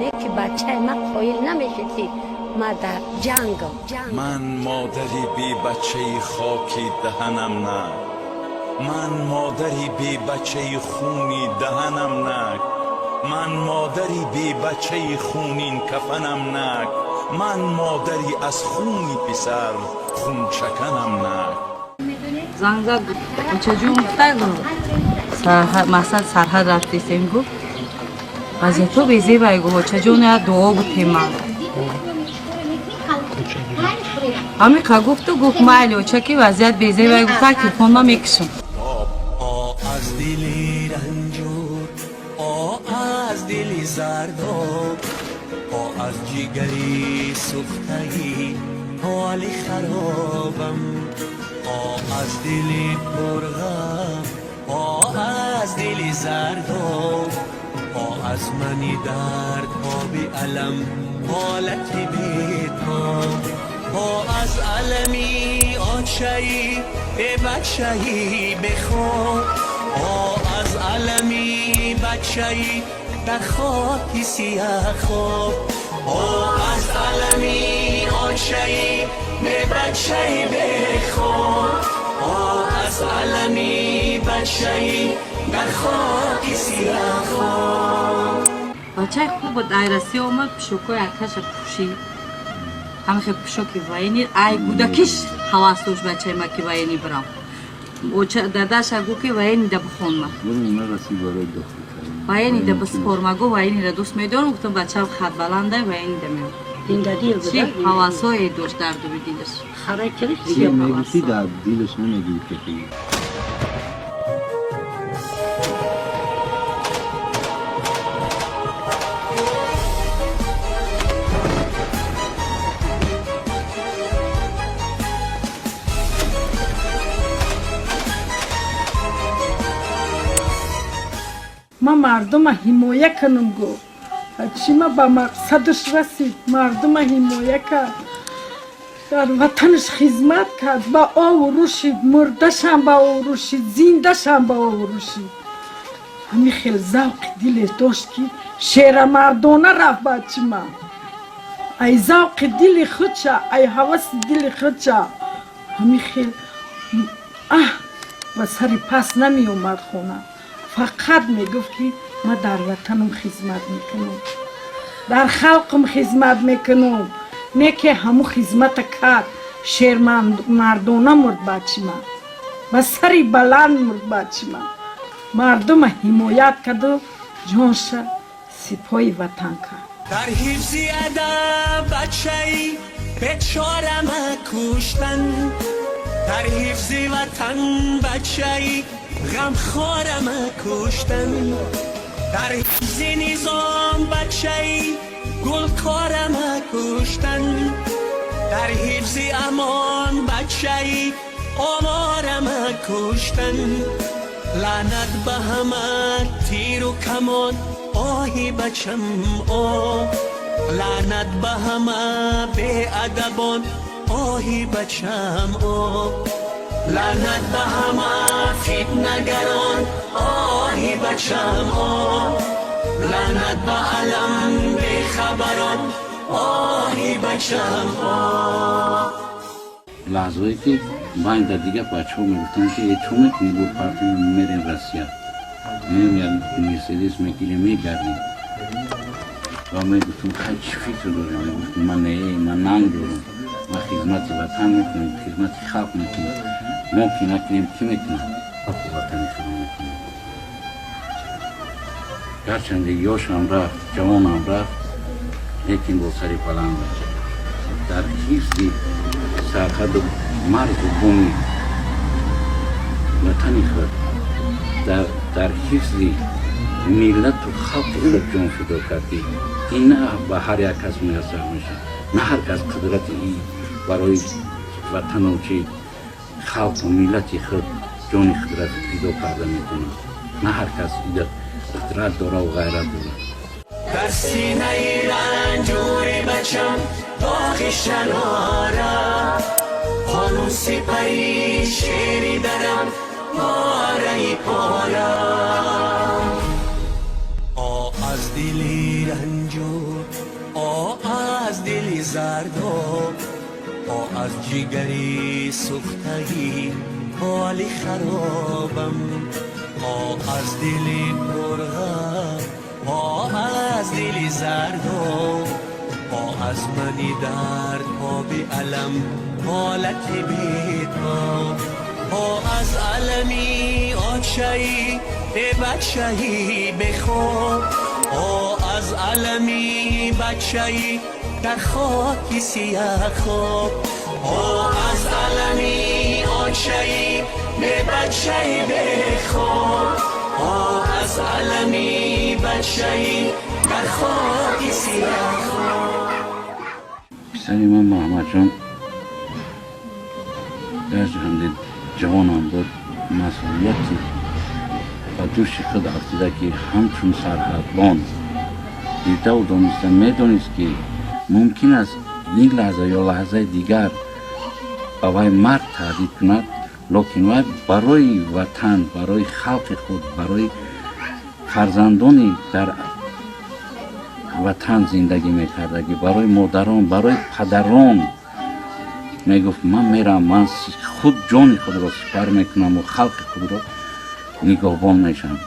میکنه که بچه من قایل نمیشه ما در جنگم. من مادری بی بچه خاکی دهنم نه، من مادری بی بچه خونی دهنم نه، من مادری بی بچه خونین کفنم نه، من مادری از خونی پسر خون چکنم نه. زنگ زد چجور مختل مثلا سرحد رفتیم گفت از تو بیزی بای گفت چجور نه دعا بودیم من همین که گفت و گفت مایلو چکی وضعیت بیزی بای گفت تلفن ما میکشم از دلی رنجور از دلی زرداب از جگری سوختگی حالی خرابم از دلی پرغم از دلی زرداب از منی درد بی علم حالتی بیتام از علمی آنچهی به بچهی بخواب از علمی بچهی در خاکی سیاه خواب از علمی آنچهی به بچهی بخواب از علمی بچهی در خاکی سیاه خواب بچه خوب بود ایرسی اومد پشوکای اکش پوشید همه خیلی پشوکی وینی ای گودکیش حواس دوش بچه ما که وینی برام داداش اگو که وینی ده بخون ما وینی ده بسپور مگو وینی ده دوست میدونم گفتم بچه خط بلنده وینی ده میدونم این ده دیل بوده؟ چی؟ حواسای دوش درد و دیلش خراکرش چی دیگه میگویی در دیلش نمیگویی که ما مردم حمایه کنم گو چی ما با مقصدش رسید مردم حمایه کرد در وطنش خدمت کرد با او روشید مردش هم با او روشید زندش هم با او روشید همین خیلی ذوق دل داشت که شعر مردانه رفت بچه من ای ذوق دل خودشه ای حوث دل خودشه همین خیلی و سری پس نمی اومد خونه فقط میگفت که ما در وطنم خدمت میکنم در خلقم خدمت میکنم نه که همو خدمت کرد شیر مردانه مرد بچه من و سری بلند مرد بچه من مردم حمایت کرد و جانش سپای وطن کرد در حفظی ادب بچه‌ای بیچاره ما کشتن در حفظی وطن بچه‌ای غمخوار ما کشتن در حفظی نظام بچه‌ای گلکار ما کشتن در حفظی امان بچه‌ای آمار ما کشتن لعنت به همه تیر و کمان آهی بچم لعنت به همه بی ادبان آهی بچم لعنت به همه فتنه‌گران آهی بچم لعنت به علم بی خبران آهی بچم لحظه‌ای که من در دیگه بچه ها میگفتن که چون میگو پارتی میریم روسیه میریم مرسدس میگیریم میگردیم و میگفتم خیلی چی فکر داریم من ننگرم ما خدمت وطن میکنیم خدمت خلق میکنیم ممکن نکنیم کی میکنیم وطن خدمت میکنیم گرچند یوش هم رفت جوان هم رفت لیکن با سری بلند در حفظ سرحد و مرگ و بومی وطنی خود در حفظ ملت و خلق خود جان فدا کردی این نه به هر یک کس میسر میشه نه هر کس قدرت ای برای وطن و چی خلق و ملت خود جان قدرت فدا کرده میکنه نه هر کس قدرت داره و غیرت داره در سینه رنجور بچم داغی شناره قانون سپری شیری درم پاره پاره از دلی رنجور از جگری سوختگی حال خرابم از دل پرغم از دل زردم از منی درد به علم حالت بیتم از علمی آچهی به بچهی بخواب از علمی بچهی در خاکی سیاه خواب از علمی آچهی به بچهی بخواب از علمی بچهی در خاکی سیاه خواب. پسری من محمد جان در جهنده جوانم بود مسئولیتی و دوش خود افتیده که همچون سرحدبان دیده و دانسته میدانست که ممکن است یک لحظه یا لحظه دیگر وی مرد تهدید کند لیکن وی برای وطن برای خلق خود برای فرزندانی در وطن زندگی میکرده که برای مادران برای پدران میگفت من میرم من خود جان خود را سپر میکنم و خلق خود را نگهبان میشم